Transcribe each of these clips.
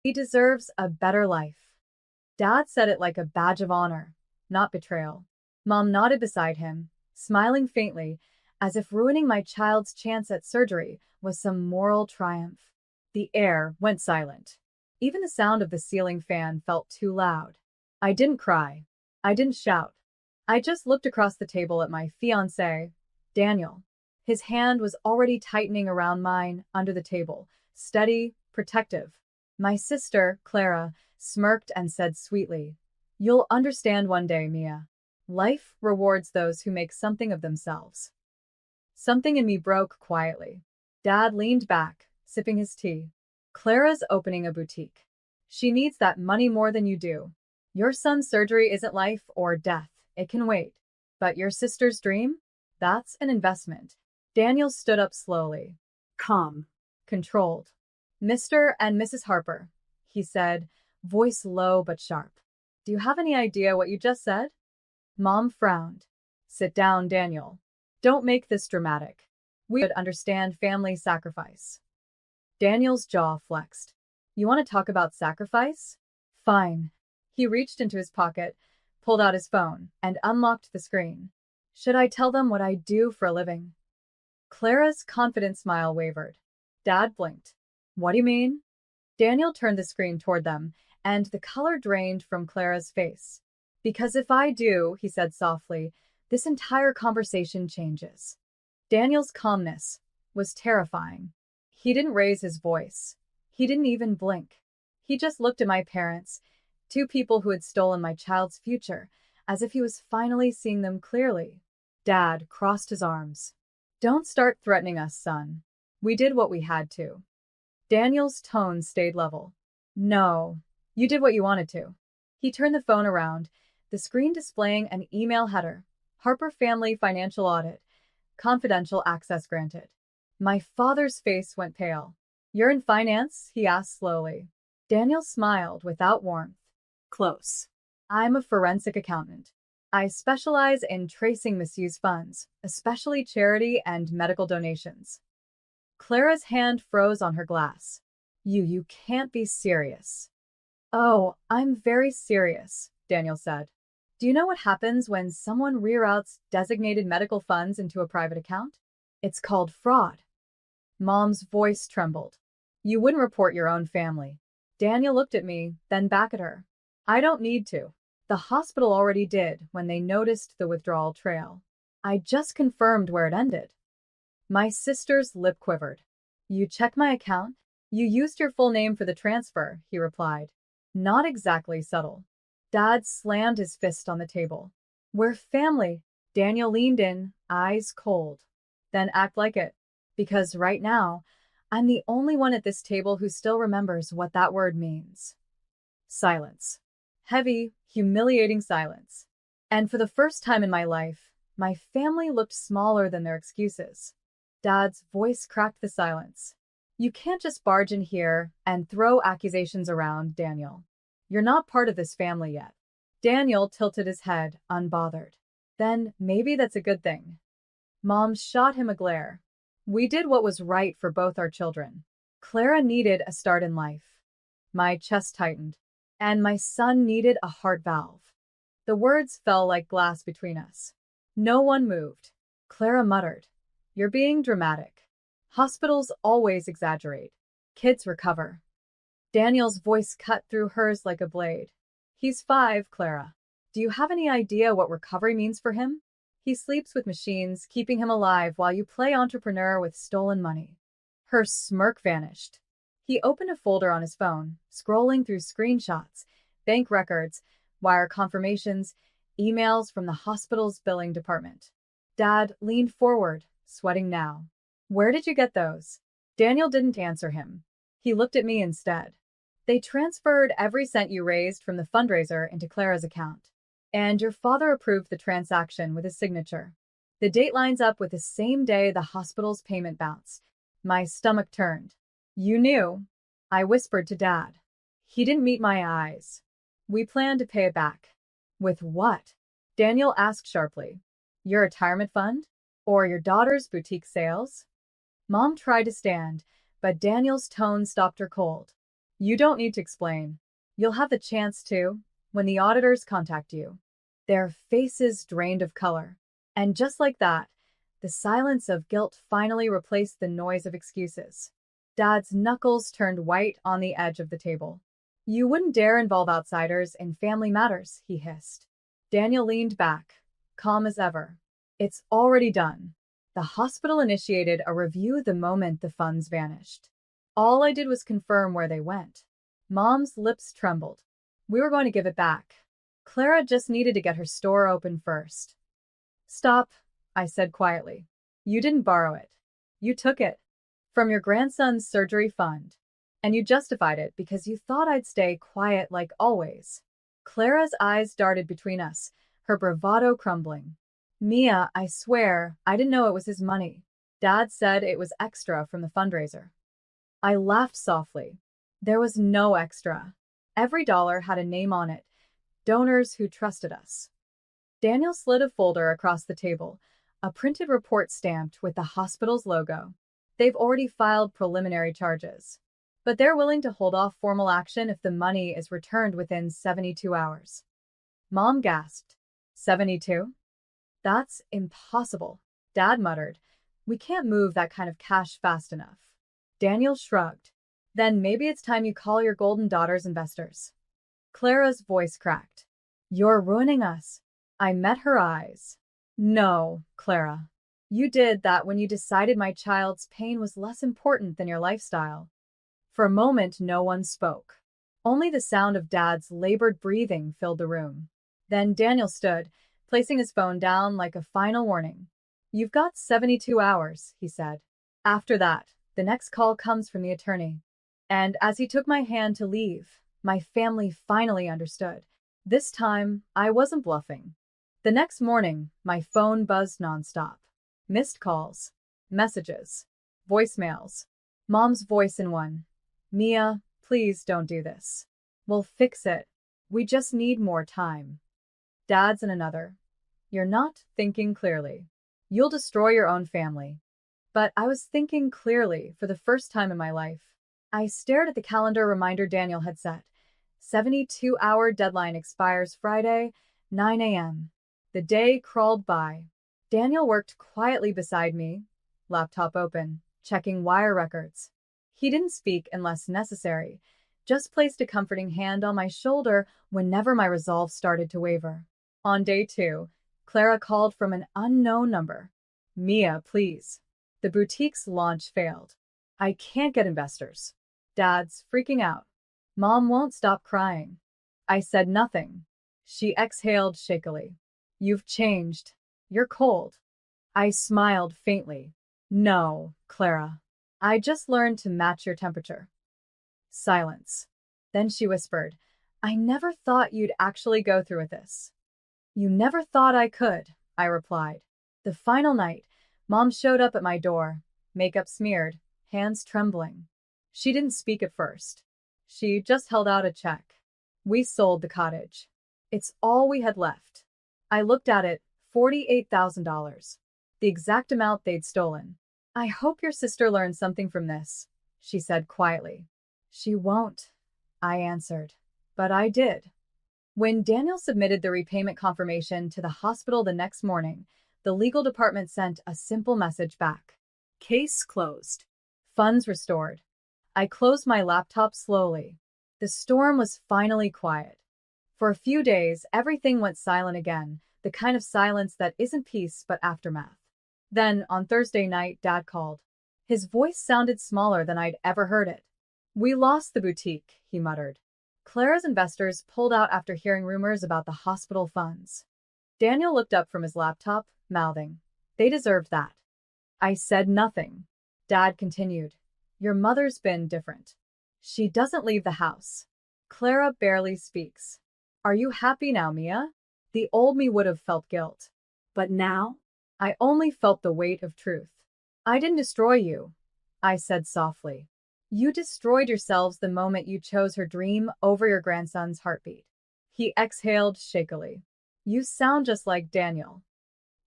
He deserves a better life. Dad said it like a badge of honor, not betrayal. Mom nodded beside him, smiling faintly, as if ruining my child's chance at surgery was some moral triumph. The air went silent. Even the sound of the ceiling fan felt too loud. I didn't cry. I didn't shout. I just looked across the table at my fiancé, Daniel. His hand was already tightening around mine under the table, steady, protective. My sister, Clara, smirked and said sweetly, "You'll understand one day, Mia. Life rewards those who make something of themselves." Something in me broke quietly. Dad leaned back, sipping his tea. "Clara's opening a boutique. She needs that money more than you do. Your son's surgery isn't life or death. It can wait. But your sister's dream? That's an investment." Daniel stood up slowly. Calm. Controlled. "Mr. and Mrs. Harper," he said, voice low but sharp. "Do you have any idea what you just said?" Mom frowned. "Sit down, Daniel. Don't make this dramatic. We would understand family sacrifice." Daniel's jaw flexed. "You want to talk about sacrifice? Fine." He reached into his pocket, pulled out his phone, and unlocked the screen. "Should I tell them what I do for a living?" Clara's confident smile wavered. Dad blinked. "What do you mean?" Daniel turned the screen toward them, and the color drained from Clara's face. "Because if I do," he said softly, "this entire conversation changes." Daniel's calmness was terrifying. He didn't raise his voice. He didn't even blink. He just looked at my parents, two people who had stolen my child's future, as if he was finally seeing them clearly. Dad crossed his arms. "Don't start threatening us, son. We did what we had to." Daniel's tone stayed level. "No, you did what you wanted to." He turned the phone around, the screen displaying an email header. "Harper Family Financial Audit. Confidential access granted." My father's face went pale. "You're in finance?" he asked slowly. Daniel smiled without warmth. "Close. I'm a forensic accountant. I specialize in tracing misused funds, especially charity and medical donations." Clara's hand froze on her glass. You can't be serious." "Oh, I'm very serious," Daniel said. "Do you know what happens when someone reroutes designated medical funds into a private account? It's called fraud." Mom's voice trembled. "You wouldn't report your own family." Daniel looked at me, then back at her. "I don't need to. The hospital already did when they noticed the withdrawal trail. I just confirmed where it ended." My sister's lip quivered. "You checked my account? You used your full name for the transfer," he replied. Not exactly subtle. Dad slammed his fist on the table. "We're family." Daniel leaned in, eyes cold. "Then act like it. Because right now, I'm the only one at this table who still remembers what that word means." Silence. Heavy, humiliating silence. And for the first time in my life, my family looked smaller than their excuses. Dad's voice cracked the silence. "You can't just barge in here and throw accusations around, Daniel. You're not part of this family yet." Daniel tilted his head, unbothered. "Then maybe that's a good thing." Mom shot him a glare. "We did what was right for both our children. Clara needed a start in life." My chest tightened. "And my son needed a heart valve." The words fell like glass between us. No one moved. Clara muttered, "You're being dramatic. Hospitals always exaggerate. Kids recover." Daniel's voice cut through hers like a blade. "He's 5, Clara. Do you have any idea what recovery means for him? He sleeps with machines, keeping him alive while you play entrepreneur with stolen money." Her smirk vanished. He opened a folder on his phone, scrolling through screenshots, bank records, wire confirmations, emails from the hospital's billing department. Dad leaned forward, sweating now. "Where did you get those?" Daniel didn't answer him. He looked at me instead. "They transferred every cent you raised from the fundraiser into Clara's account. And your father approved the transaction with his signature. The date lines up with the same day the hospital's payment bounced." My stomach turned. "You knew?" I whispered to Dad. He didn't meet my eyes. "We plan to pay it back." "With what?" Daniel asked sharply. "Your retirement fund? Or your daughter's boutique sales?" Mom tried to stand, but Daniel's tone stopped her cold. You don't need to explain. You'll have the chance to when the auditors contact you. Their faces drained of color. And just like that, the silence of guilt finally replaced the noise of excuses. Dad's knuckles turned white on the edge of the table. You wouldn't dare involve outsiders in family matters, he hissed. Daniel leaned back, calm as ever. It's already done. The hospital initiated a review the moment the funds vanished. All I did was confirm where they went. Mom's lips trembled. We were going to give it back. Clara just needed to get her store open first. Stop, I said quietly. You didn't borrow it. You took it. From your grandson's surgery fund. And you justified it because you thought I'd stay quiet like always. Clara's eyes darted between us, her bravado crumbling. Mia, I swear, I didn't know it was his money. Dad said it was extra from the fundraiser. I laughed softly. There was no extra. Every dollar had a name on it. Donors who trusted us. Daniel slid a folder across the table, a printed report stamped with the hospital's logo. They've already filed preliminary charges, but they're willing to hold off formal action if the money is returned within 72 hours. Mom gasped. 72? That's impossible, Dad muttered. We can't move that kind of cash fast enough. Daniel shrugged. Then maybe it's time you call your golden daughter's investors. Clara's voice cracked. You're ruining us. I met her eyes. No, Clara. You did that when you decided my child's pain was less important than your lifestyle. For a moment, no one spoke. Only the sound of Dad's labored breathing filled the room. Then Daniel stood, placing his phone down like a final warning. You've got 72 hours, he said. After that, the next call comes from the attorney. And as he took my hand to leave, my family finally understood. This time, I wasn't bluffing. The next morning, my phone buzzed nonstop. Missed calls, messages, voicemails. Mom's voice in one. Mia, please don't do this. We'll fix it. We just need more time. Dad's in another. You're not thinking clearly. You'll destroy your own family. But I was thinking clearly for the first time in my life. I stared at the calendar reminder Daniel had set. 72-hour deadline expires Friday, 9 a.m. The day crawled by. Daniel worked quietly beside me, laptop open, checking wire records. He didn't speak unless necessary, just placed a comforting hand on my shoulder whenever my resolve started to waver. On day 2, Clara called from an unknown number. Mia, please. The boutique's launch failed. I can't get investors. Dad's freaking out. Mom won't stop crying. I said nothing. She exhaled shakily. You've changed. You're cold. I smiled faintly. No, Clara. I just learned to match your temperature. Silence. Then she whispered, I never thought you'd actually go through with this. You never thought I could, I replied. The final night, Mom showed up at my door, makeup smeared, hands trembling. She didn't speak at first. She just held out a check. We sold the cottage. It's all we had left. I looked at it, $48,000. The exact amount they'd stolen. I hope your sister learned something from this, she said quietly. She won't, I answered. But I did. When Daniel submitted the repayment confirmation to the hospital the next morning, the legal department sent a simple message back. Case closed. Funds restored. I closed my laptop slowly. The storm was finally quiet. For a few days, everything went silent again, the kind of silence that isn't peace but aftermath. Then, on Thursday night, Dad called. His voice sounded smaller than I'd ever heard it. We lost the boutique, he muttered. Clara's investors pulled out after hearing rumors about the hospital funds. Daniel looked up from his laptop, mouthing, they deserved that. I said nothing. Dad continued. Your mother's been different. She doesn't leave the house. Clara barely speaks. Are you happy now, Mia? The old me would have felt guilt. But now? I only felt the weight of truth. I didn't destroy you, I said softly. You destroyed yourselves the moment you chose her dream over your grandson's heartbeat. He exhaled shakily. You sound just like Daniel.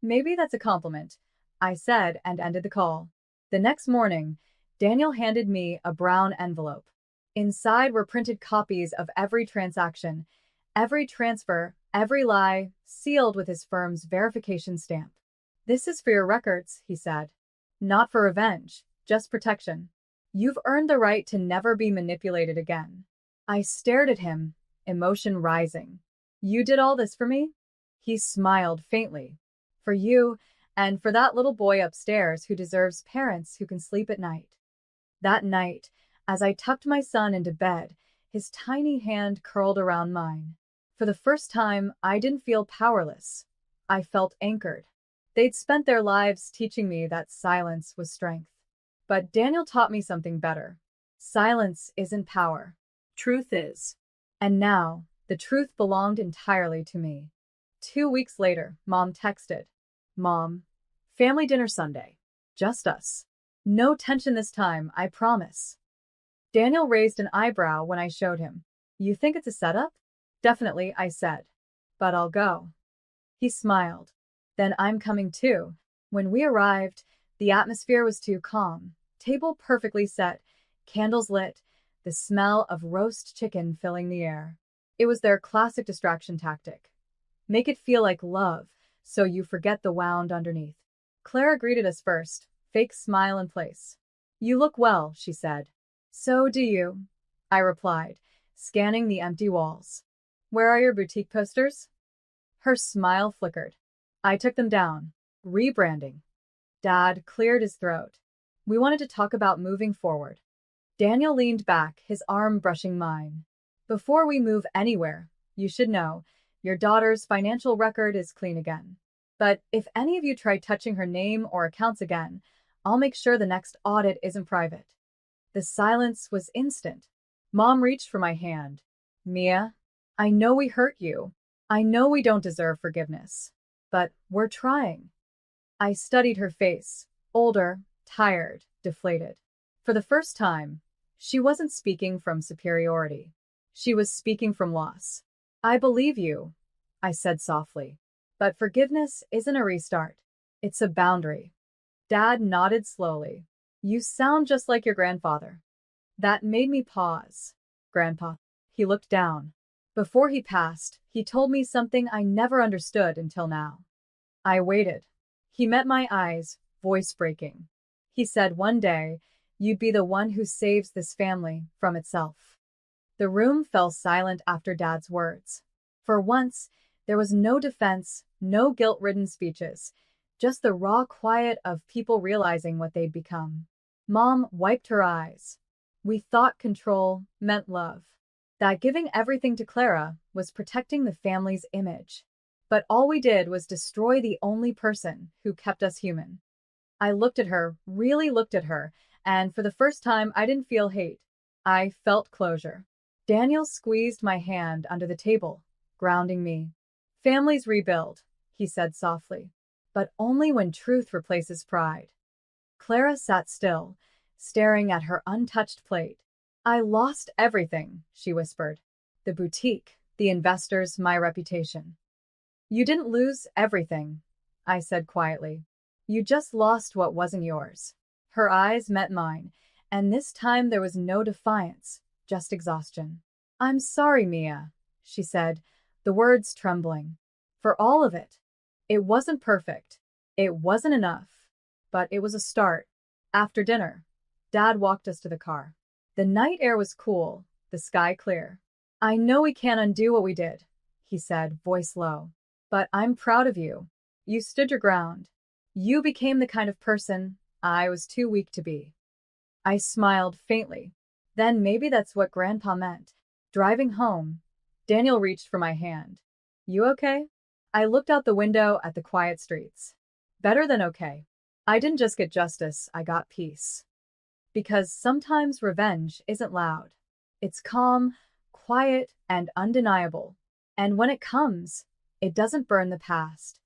Maybe that's a compliment, I said and ended the call. The next morning, Daniel handed me a brown envelope. Inside were printed copies of every transaction, every transfer, every lie, sealed with his firm's verification stamp. "This is for your records," he said. "Not for revenge, just protection. You've earned the right to never be manipulated again." I stared at him, emotion rising. "You did all this for me?" He smiled faintly. "For you, and for that little boy upstairs who deserves parents who can sleep at night." That night, as I tucked my son into bed, his tiny hand curled around mine. For the first time, I didn't feel powerless. I felt anchored. They'd spent their lives teaching me that silence was strength. But Daniel taught me something better. Silence isn't power. Truth is. And now, the truth belonged entirely to me. 2 weeks later, Mom texted. "Mom, family dinner Sunday. Just us. No tension this time, I promise." Daniel raised an eyebrow when I showed him. "You think it's a setup?" "Definitely," I said. "But I'll go." He smiled. "Then I'm coming too." When we arrived, the atmosphere was too calm. Table perfectly set, candles lit, the smell of roast chicken filling the air. It was their classic distraction tactic. Make it feel like love, so you forget the wound underneath. Clara greeted us first, fake smile in place. "You look well," she said. "So do you," I replied, scanning the empty walls. "Where are your boutique posters?" Her smile flickered. I took them down. Rebranding. Dad cleared his throat. "We wanted to talk about moving forward." Daniel leaned back, his arm brushing mine. "Before we move anywhere, you should know, your daughter's financial record is clean again. But if any of you try touching her name or accounts again, I'll make sure the next audit isn't private." The silence was instant. Mom reached for my hand. "Mia, I know we hurt you. I know we don't deserve forgiveness. But we're trying." I studied her face, older, tired, deflated. For the first time, she wasn't speaking from superiority. She was speaking from loss. "I believe you," I said softly. "But forgiveness isn't a restart. It's a boundary." Dad nodded slowly. "You sound just like your grandfather." That made me pause. "Grandpa." He looked down. Before he passed, he told me something I never understood until now. I waited. He met my eyes, voice breaking. He said, "One day, you'd be the one who saves this family from itself." The room fell silent after Dad's words. For once, there was no defense, no guilt-ridden speeches, just the raw quiet of people realizing what they'd become. Mom wiped her eyes. "We thought control meant love. That giving everything to Clara was protecting the family's image. But all we did was destroy the only person who kept us human." I looked at her, really looked at her, and for the first time I didn't feel hate. I felt closure. Daniel squeezed my hand under the table, grounding me. "Families rebuild," he said softly, "but only when truth replaces pride." Clara sat still, staring at her untouched plate. "I lost everything," she whispered. "The boutique, the investors, my reputation." "You didn't lose everything," I said quietly. "You just lost what wasn't yours." Her eyes met mine, and this time there was no defiance, just exhaustion. "I'm sorry, Mia," she said, the words trembling. "For all of it. It wasn't perfect. It wasn't enough. But it was a start." After dinner, Dad walked us to the car. The night air was cool, the sky clear. "I know we can't undo what we did," he said, voice low. "But I'm proud of you. You stood your ground. You became the kind of person I was too weak to be." I smiled faintly. Then maybe that's what Grandpa meant. Driving home, Daniel reached for my hand. "You okay?" I looked out the window at the quiet streets. Better than okay. I didn't just get justice, I got peace. Because sometimes revenge isn't loud. It's calm, quiet, and undeniable. And when it comes, it doesn't burn the past.